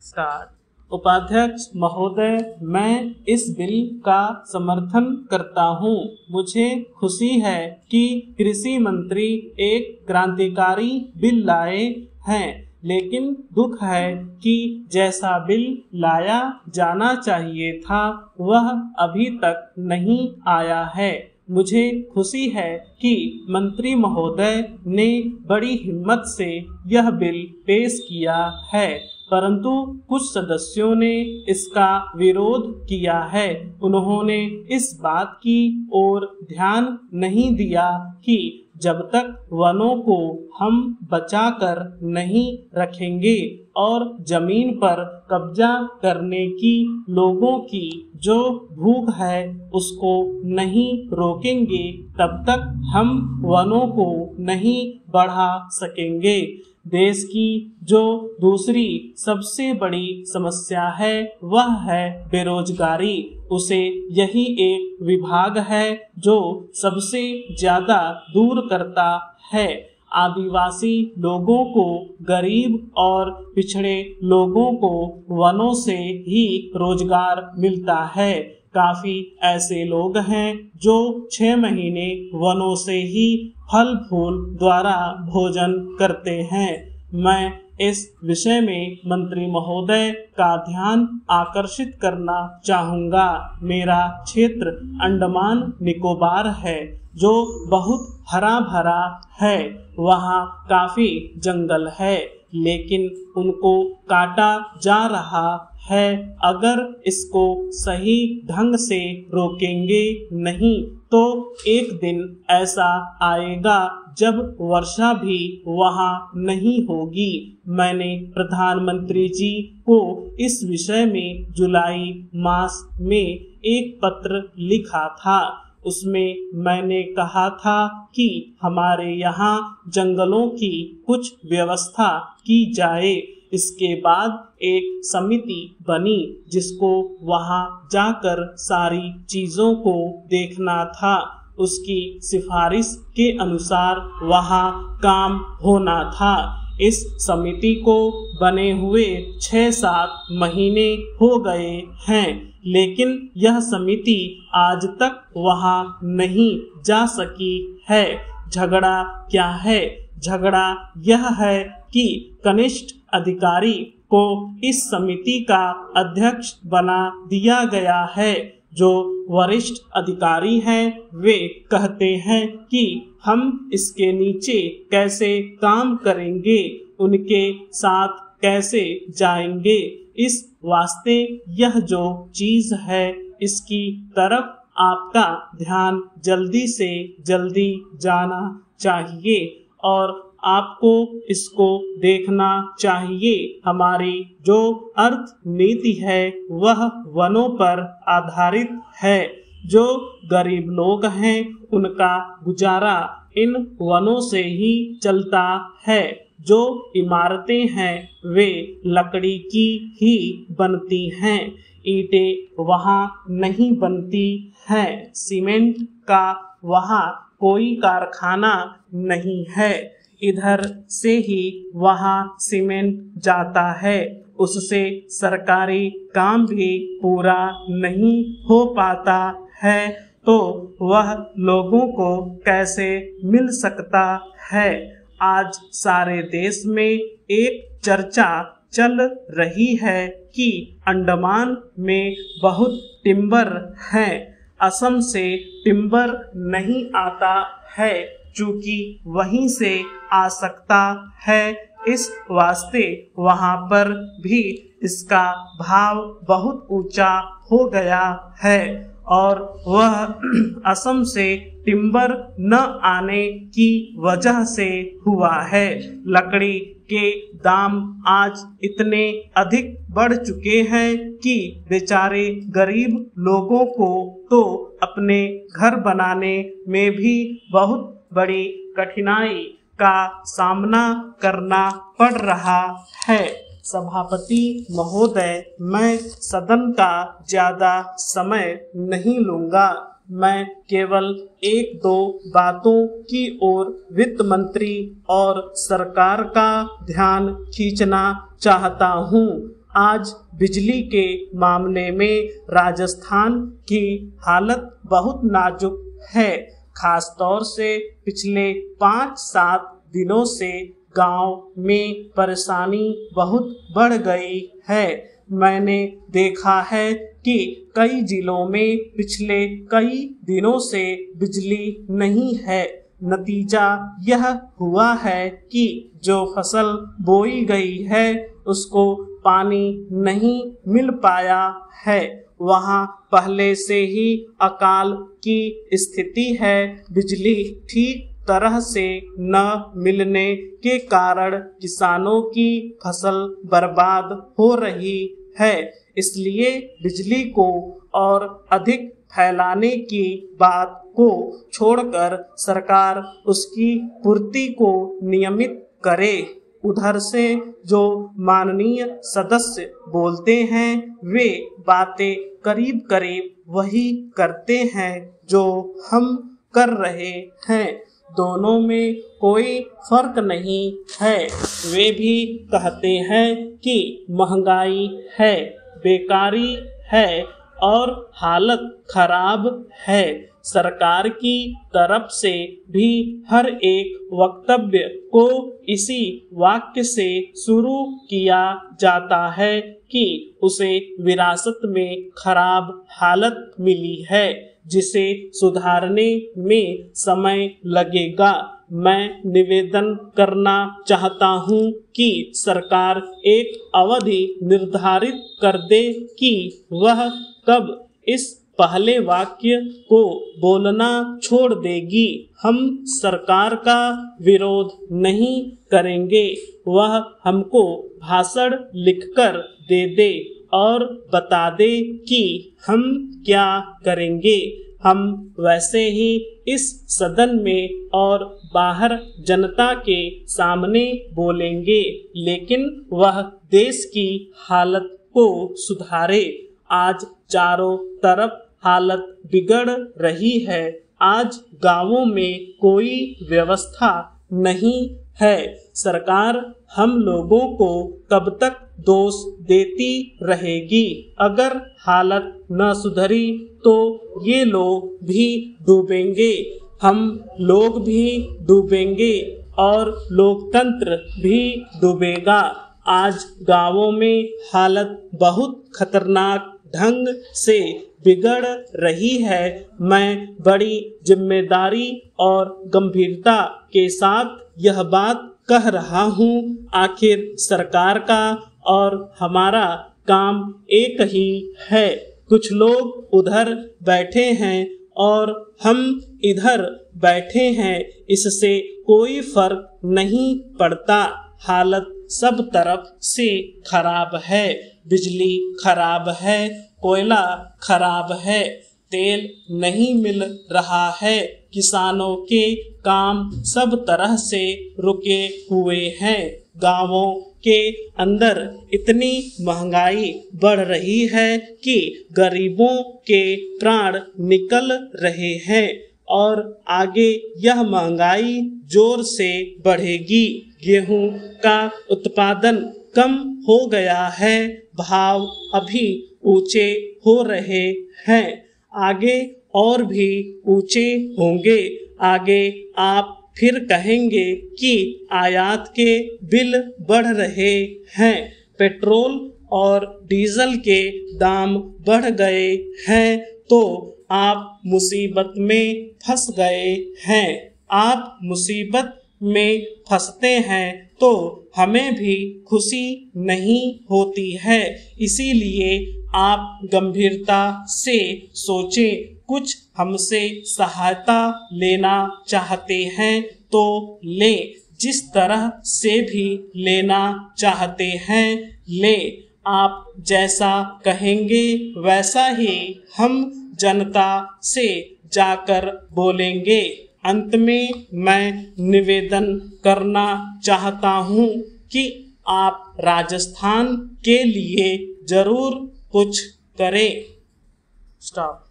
Start. उपाध्यक्ष महोदय, मैं इस बिल का समर्थन करता हूं। मुझे खुशी है कि कृषि मंत्री एक क्रांतिकारी बिल लाए हैं, लेकिन दुख है कि जैसा बिल लाया जाना चाहिए था वह अभी तक नहीं आया है। मुझे खुशी है कि मंत्री महोदय ने बड़ी हिम्मत से यह बिल पेश किया है, परंतु कुछ सदस्यों ने इसका विरोध किया है। उन्होंने इस बात की ओर ध्यान नहीं दिया कि जब तक वनों को हम बचाकर नहीं रखेंगे और जमीन पर कब्जा करने की लोगों की जो भूख है उसको नहीं रोकेंगे, तब तक हम वनों को नहीं बढ़ा सकेंगे। देश की जो दूसरी सबसे बड़ी समस्या है वह है बेरोजगारी। उसे यही एक विभाग है जो सबसे ज्यादा दूर करता है। आदिवासी लोगों को, गरीब और पिछड़े लोगों को वनों से ही रोजगार मिलता है। काफी ऐसे लोग हैं जो 6 महीने वनों से ही फल फूल द्वारा भोजन करते हैं। मैं इस विषय में मंत्री महोदय का ध्यान आकर्षित करना चाहूँगा। मेरा क्षेत्र अंडमान निकोबार है जो बहुत हरा भरा है। वहाँ काफी जंगल है, लेकिन उनको काटा जा रहा है। अगर इसको सही ढंग से रोकेंगे नहीं तो एक दिन ऐसा आएगा जब वर्षा भी वहाँ नहीं होगी। मैंने प्रधानमंत्री जी को इस विषय में जुलाई मास में एक पत्र लिखा था। उसमें मैंने कहा था कि हमारे यहाँ जंगलों की कुछ व्यवस्था की जाए। इसके बाद एक समिति बनी जिसको वहाँ जाकर सारी चीजों को देखना था। उसकी सिफारिश के अनुसार वहाँ काम होना था। इस समिति को बने हुए 6-7 महीने हो गए हैं, लेकिन यह समिति आज तक वहाँ नहीं जा सकी है। झगड़ा क्या है? झगड़ा यह है कि कनिष्ठ अधिकारी को इस समिति का अध्यक्ष बना दिया गया है। जो वरिष्ठ अधिकारी हैं वे कहते हैं कि हम इसके नीचे कैसे काम करेंगे, उनके साथ कैसे जाएंगे। इस वास्ते यह जो चीज है इसकी तरफ आपका ध्यान जल्दी से जल्दी जाना चाहिए और आपको इसको देखना चाहिए। हमारी जो अर्थ नीति है वह वनों पर आधारित है। जो गरीब लोग हैं उनका गुजारा इन वनों से ही चलता है। जो इमारतें हैं वे लकड़ी की ही बनती हैं। ईंटें वहाँ नहीं बनती हैं। सीमेंट का वहाँ कोई कारखाना नहीं है। इधर से ही वहाँ सीमेंट जाता है। उससे सरकारी काम भी पूरा नहीं हो पाता है, तो वह लोगों को कैसे मिल सकता है। आज सारे देश में एक चर्चा चल रही है कि अंडमान में बहुत टिम्बर है। असम से टिम्बर नहीं आता है चूँकि वहीं से आ सकता है। इस वास्ते वहाँ पर भी इसका भाव बहुत ऊंचा हो गया है और वह असम से टिम्बर न आने की वजह से हुआ है। लकड़ी के दाम आज इतने अधिक बढ़ चुके हैं कि बेचारे गरीब लोगों को तो अपने घर बनाने में भी बहुत बड़ी कठिनाई का सामना करना पड़ रहा है। सभापति महोदय, मैं सदन का ज्यादा समय नहीं लूंगा। मैं केवल 1-2 बातों की ओर वित्त मंत्री और सरकार का ध्यान खींचना चाहता हूँ। आज बिजली के मामले में राजस्थान की हालत बहुत नाजुक है। खास तौर से पिछले 5-7 दिनों से गांव में परेशानी बहुत बढ़ गई है। मैंने देखा है कि कई जिलों में पिछले कई दिनों से बिजली नहीं है। नतीजा यह हुआ है कि जो फसल बोई गई है उसको पानी नहीं मिल पाया है। वहाँ पहले से ही अकाल की स्थिति है। बिजली ठीक तरह से न मिलने के कारण किसानों की फसल बर्बाद हो रही है। इसलिए बिजली को और अधिक फैलाने की बात को छोड़कर सरकार उसकी पूर्ति को नियमित करे। उधर से जो माननीय सदस्य बोलते हैं वे बातें करीब करीब वही करते हैं जो हम कर रहे हैं। दोनों में कोई फर्क नहीं है। वे भी कहते हैं कि महंगाई है, बेकारी है और हालत खराब है। सरकार की तरफ से भी हर एक वक्तव्य को इसी वाक्य से शुरू किया जाता है कि उसे विरासत में खराब हालत मिली है जिसे सुधारने में समय लगेगा। मैं निवेदन करना चाहता हूं कि सरकार एक अवधि निर्धारित कर दे कि वह कब इस पहले वाक्य को बोलना छोड़ देगी। हम सरकार का विरोध नहीं करेंगे। वह हमको भाषण लिखकर दे दे और बता दे कि हम क्या करेंगे। हम वैसे ही इस सदन में और बाहर जनता के सामने बोलेंगे, लेकिन वह देश की हालत को सुधारे। आज चारों तरफ हालत बिगड़ रही है। आज गांवों में कोई व्यवस्था नहीं है। सरकार हम लोगों को कब तक दोष देती रहेगी। अगर हालत न सुधरी तो ये लोग भी डूबेंगे, हम लोग भी डूबेंगे और लोकतंत्र भी डूबेगा। आज गांवों में हालत बहुत खतरनाक ढंग से बिगड़ रही है। मैं बड़ी जिम्मेदारी और गंभीरता के साथ यह बात कह रहा हूँ। आखिर सरकार का और हमारा काम एक ही है। कुछ लोग उधर बैठे हैं और हम इधर बैठे हैं, इससे कोई फर्क नहीं पड़ता। हालत सब तरफ से खराब है। बिजली खराब है, कोयला खराब है, तेल नहीं मिल रहा है, किसानों के काम सब तरह से रुके हुए हैं। गांवों के अंदर इतनी महंगाई बढ़ रही है कि गरीबों के प्राण निकल रहे हैं और आगे यह महंगाई जोर से बढ़ेगी। गेहूं का उत्पादन कम हो गया है, भाव अभी ऊंचे हो रहे हैं, आगे और भी ऊंचे होंगे। आगे आप फिर कहेंगे कि आयात के बिल बढ़ रहे हैं, पेट्रोल और डीजल के दाम बढ़ गए हैं, तो आप मुसीबत में फंस गए हैं। आप मुसीबत में फंसते हैं तो हमें भी खुशी नहीं होती है। इसीलिए आप गंभीरता से सोचें। कुछ हमसे सहायता लेना चाहते हैं तो लें, जिस तरह से भी लेना चाहते हैं लें। आप जैसा कहेंगे वैसा ही हम जनता से जाकर बोलेंगे। अंत में मैं निवेदन करना चाहता हूँ कि आप राजस्थान के लिए जरूर कुछ करें। स्टॉप।